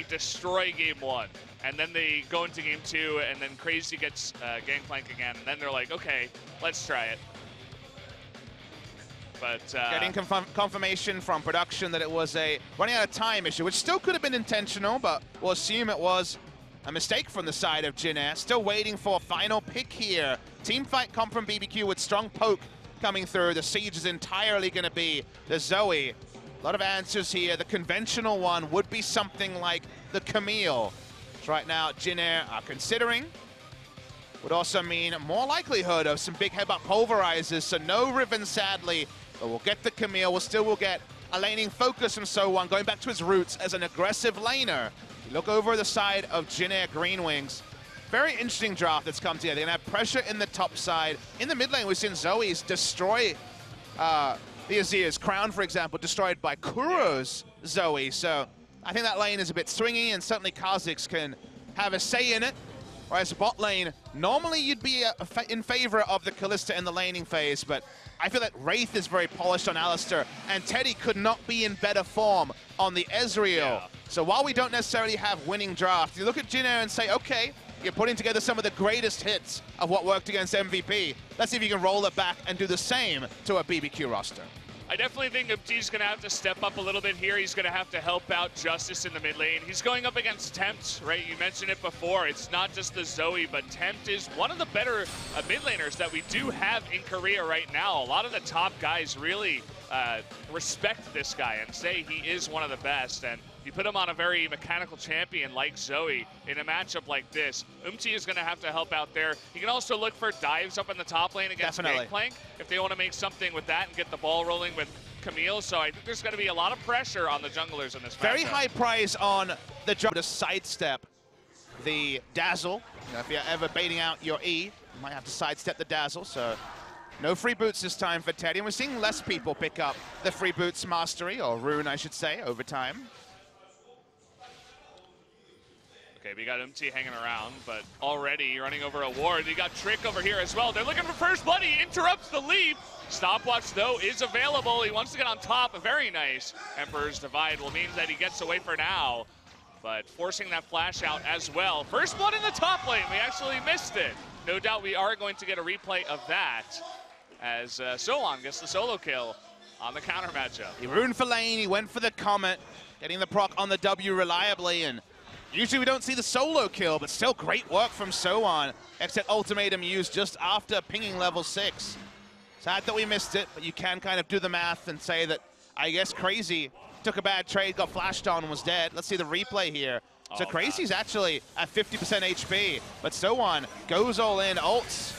destroy game 1. And then they go into game 2, and then Crazy gets Gangplank again, and then they're like, okay, let's try it. But getting confirmation from production that it was a running out of time issue, which still could have been intentional, but we'll assume it was a mistake from the side of Jin Air. Still waiting for a final pick here. Team fight come from BBQ with strong poke coming through. The siege is entirely going to be the Zoe. A lot of answers here. The conventional one would be something like the Camille, which right now Jin Air are considering. Would also mean more likelihood of some big headbutt pulverizers. So no Riven, sadly, but we'll get the Camille. We'll get a laning focus from So1, going back to his roots as an aggressive laner. You look over the side of Jin Air Green Wings. Very interesting draft that's come together. They're going to have pressure in the top side. In the mid lane, we've seen Zoe's destroy the Azir's Crown, for example, destroyed by Kuro's Zoe. So I think that lane is a bit swingy, and certainly Kha'Zix can have a say in it. Whereas bot lane, normally you'd be in favor of the Kalista in the laning phase, but I feel that Wraith is very polished on Alistar, and Teddy could not be in better form on the Ezreal. Yeah. So while we don't necessarily have winning drafts, you look at Jin Air and say, okay, you're putting together some of the greatest hits of what worked against MVP. Let's see if you can roll it back and do the same to a BBQ roster. I definitely think Umti's going to have to step up a little bit here. He's going to have to help out Justice in the mid lane. He's going up against Tempt, right? You mentioned it before. It's not just the Zoe, but Tempt is one of the better mid laners that we do have in Korea right now. A lot of the top guys really respect this guy and say he is one of the best. And you put him on a very mechanical champion like Zoe in a matchup like this, Umti is going to have to help out there. You can also look for dives up in the top lane against Gangplank if they want to make something with that and get the ball rolling with Camille. So I think there's going to be a lot of pressure on the junglers in this matchup. Very high price on the jump to sidestep the Dazzle. You know, if you're ever baiting out your E, you might have to sidestep the Dazzle. So no free boots this time for Teddy. And we're seeing less people pick up the free boots mastery, or rune, I should say, over time. Okay, we got Umti hanging around, but already running over a ward. You got Trick over here as well. They're looking for first blood. He interrupts the leap. Stopwatch, though, is available. He wants to get on top. Very nice. Emperor's Divide will mean that he gets away for now, but forcing that flash out as well. First blood in the top lane. We actually missed it. No doubt we are going to get a replay of that as So1 gets the solo kill on the counter matchup. He runed for lane. He went for the Comet, getting the proc on the W reliably, and usually we don't see the solo kill, but still great work from So1. Except ultimatum used just after pinging level 6. Sad that we missed it, but you can kind of do the math and say that, I guess, Crazy took a bad trade, got flashed on, and was dead. Let's see the replay here. So Crazy's actually at 50% HP, but So1 goes all in, ults.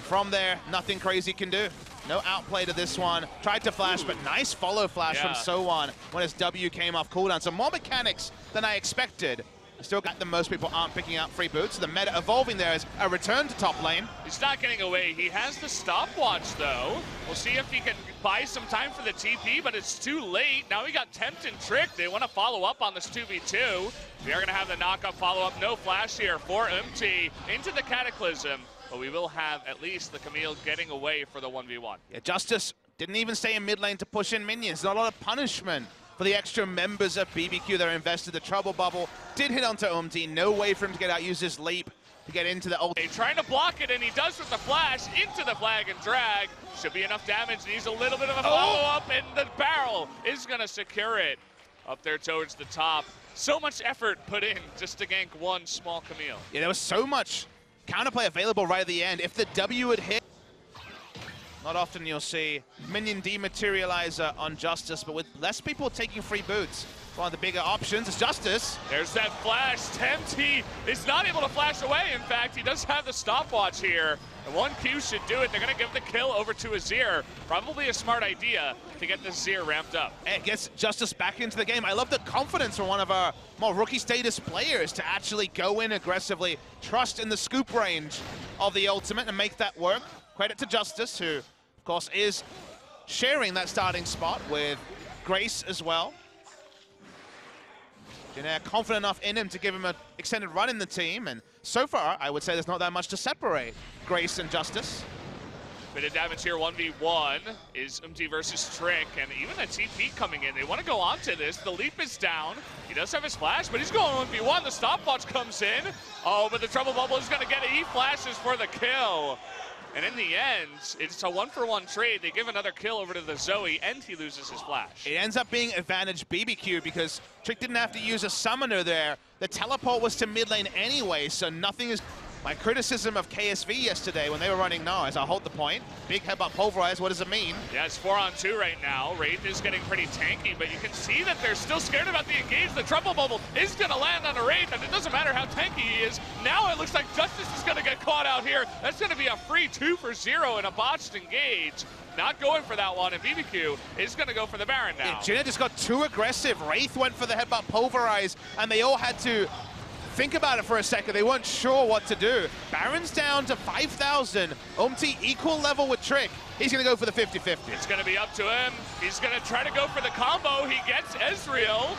From there, nothing Crazy can do. No outplay to this one. Tried to flash, but nice follow flash from So1 when his W came off cooldown. So more mechanics than I expected. Still got the most people aren't picking up free boots. So the meta evolving there is a return to top lane. He's not getting away. He has the stopwatch, though. We'll see if he can buy some time for the TP, but it's too late. Now we got Tempt and Trick. They want to follow up on this 2v2. We are going to have the knockup follow-up. No flash here for Umti into the Cataclysm. But we will have at least the Camille getting away for the 1v1. Yeah, Justice didn't even stay in mid lane to push in minions. Not a lot of punishment for the extra members of BBQ that are invested. The Trouble Bubble did hit onto Umti. No way for him to get out, use his leap to get into the ult. Trying to block it, and he does with the flash into the flag and drag. Should be enough damage. Needs a little bit of a follow-up, and the barrel is going to secure it up there towards the top. So much effort put in just to gank one small Camille. Yeah, there was so much counterplay available right at the end. If the W had hit, not often you'll see minion dematerializer on Justice, but with less people taking free boots, one of the bigger options is Justice. There's that flash. Tempt, he is not able to flash away. In fact, he does have the stopwatch here. And 1Q should do it. They're going to give the kill over to Azir. Probably a smart idea to get the Azir ramped up. It gets Justice back into the game. I love the confidence from one of our more rookie status players to actually go in aggressively, trust in the scoop range of the ultimate and make that work. Credit to Justice, who, of course, is sharing that starting spot with Grace as well. Jin Air confident enough in him to give him an extended run in the team, and so far, I would say there's not that much to separate Grace and Justice. Bit of damage here, 1v1 is versus Trick, and even a TP coming in. They want to go onto this. The leap is down. He does have his flash, but he's going 1v1. The stopwatch comes in. Oh, but the Trouble Bubble is going to get it. He flashes for the kill. And in the end, it's a 1-for-1 trade. They give another kill over to the Zoe, and he loses his flash. It ends up being advantage BBQ because Trick didn't have to use a summoner there. The teleport was to mid lane anyway, so nothing is... My criticism of KSV yesterday when they were running Nars, I'll hold the point. Big headbutt pulverize, what does it mean? Yeah, it's 4-on-2 right now. Wraith is getting pretty tanky, but you can see that they're still scared about the engage. The Trouble Bubble is going to land on a Wraith, and it doesn't matter how tanky he is. Now it looks like Justice is going to get caught out here. That's going to be a free 2-for-0 in a botched engage. Not going for that one, and BBQ is going to go for the Baron now. Yeah, Jinna just got too aggressive. Wraith went for the headbutt pulverize, and they all had to think about it for a second. They weren't sure what to do. Baron's down to 5,000. equal level with Trick. He's going to go for the 50-50. It's going to be up to him. He's going to try to go for the combo. He gets Ezreal.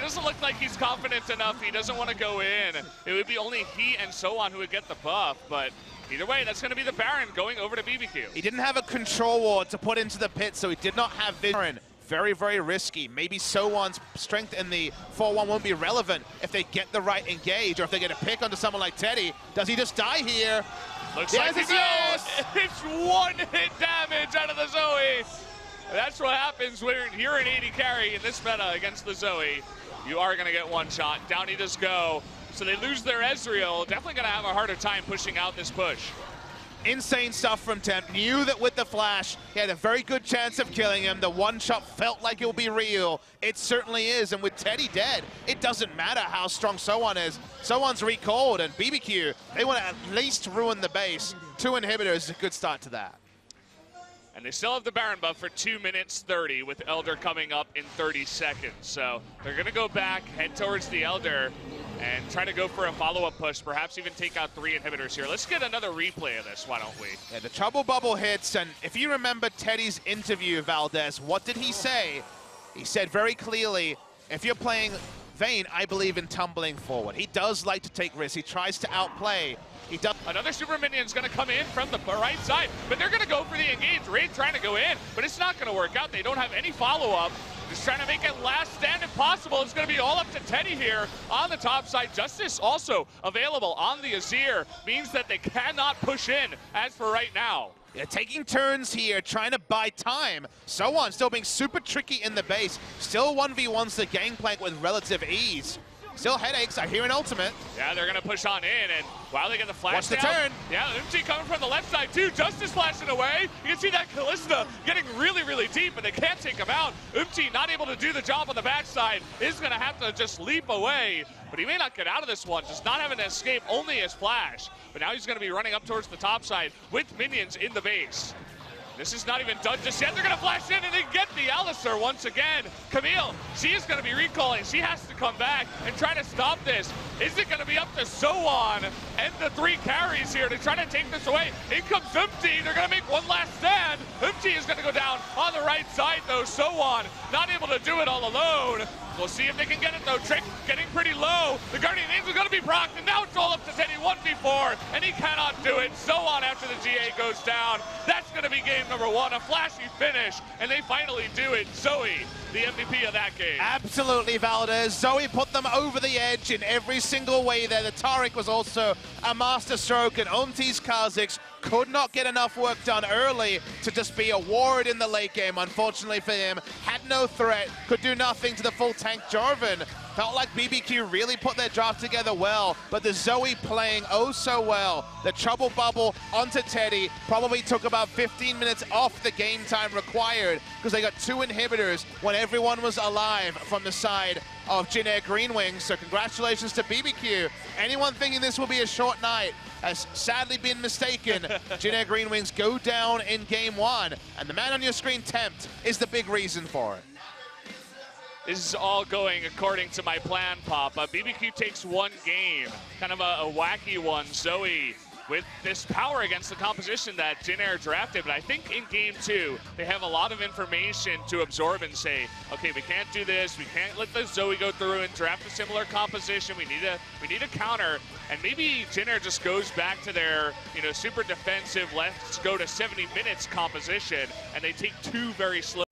doesn't look like he's confident enough. He doesn't want to go in. It would be only he and so on who would get the buff, but either way, that's going to be the Baron going over to BBQ. He didn't have a control ward to put into the pit, so he did not have vision. Very, very risky. Maybe Sowan's strength in the 4-1 won't be relevant if they get the right engage, or if they get a pick onto someone like Teddy. Does he just die here? Looks like he does. It's one-hit damage out of the Zoe. That's what happens when you're an 80 carry in this meta against the Zoe. You are going to get one shot. Down he does go. So they lose their Ezreal. Definitely going to have a harder time pushing out this push. Insane stuff from Temp. Knew that with the flash, he had a very good chance of killing him. The one shot felt like it will be real. It certainly is. And with Teddy dead, it doesn't matter how strong Sowan is. Sowan's recalled, and BBQ, they want to at least ruin the base. 2 inhibitors is a good start to that. And they still have the Baron buff for 2 minutes 30 with Elder coming up in 30 seconds. So they're going to go back, head towards the Elder, and try to go for a follow-up push, perhaps even take out 3 inhibitors here. Let's get another replay of this, why don't we? Yeah, the Trouble Bubble hits, and if you remember Teddy's interview, Valdez, what did he say? He said very clearly, if you're playing Vayne, I believe in tumbling forward. He does like to take risks. He tries to outplay. He does. Another super minion's going to come in from the right side, but they're going to go for the engage. Wraith trying to go in, but it's not going to work out. They don't have any follow-up. Just trying to make it last stand if possible. It's going to be all up to Teddy here on the top side. Justice also available on the Azir means that they cannot push in as for right now. Yeah, taking turns here, trying to buy time. Sowan still being super tricky in the base. Still 1v1s the gangplank with relative ease. Still headaches, I hear an ultimate. Yeah, they're gonna push on in, and wow, they get the flash. Watch the down. turn. Yeah, Umti coming from the left side too. Justice flashing away. You can see that Kalista getting really, really deep, but they can't take him out. Umti not able to do the job on the backside. Is gonna have to just leap away, but he may not get out of this one. Just not having to escape, only his flash. But now he's gonna be running up towards the top side with minions in the base. This is not even done just yet. They're going to flash in and they get the Alistar once again. Camille, she is going to be recalling. She has to come back and try to stop this. Is it going to be up to Sowan and the 3 carries here to try to take this away? In comes Umti. They're going to make one last stand. Umti is going to go down on the right side, though. Sowan not able to do it all alone. We'll see if they can get it, though. Trick getting pretty low. The Guardian Angel going to be procced, and now it's all up to Teddy 1v4, and he cannot do it. Sowan after the GA goes down. That's going to be game number 1, a flashy finish, and they finally do it. Zoe, the MVP of that game. Absolutely, Valdez. Zoe put them over the edge in every single way there. The Taric was also a masterstroke, and Umti's Kha'Zix could not get enough work done early to just be a ward in the late game. Unfortunately for him, had no threat, could do nothing to the full tank Jarvan. Felt like BBQ really put their draft together well, but the Zoe playing oh so well. The Trouble Bubble onto Teddy probably took about 15 minutes off the game time required because they got 2 inhibitors when everyone was alive from the side of Jinair Greenwings. So congratulations to BBQ. Anyone thinking this will be a short night has sadly been mistaken. Jinair Greenwings go down in game 1, and the man on your screen, Tempt, is the big reason for it. This is all going according to my plan, Papa. BBQ takes 1 game, kind of a wacky one. Zoe with this power against the composition that Jin Air drafted. But I think in game 2, they have a lot of information to absorb and say, okay, we can't do this. We can't let the Zoe go through and draft a similar composition. We need a counter. And maybe Jin Air just goes back to their, super defensive, let's go to 70 minutes composition, and they take 2 very slow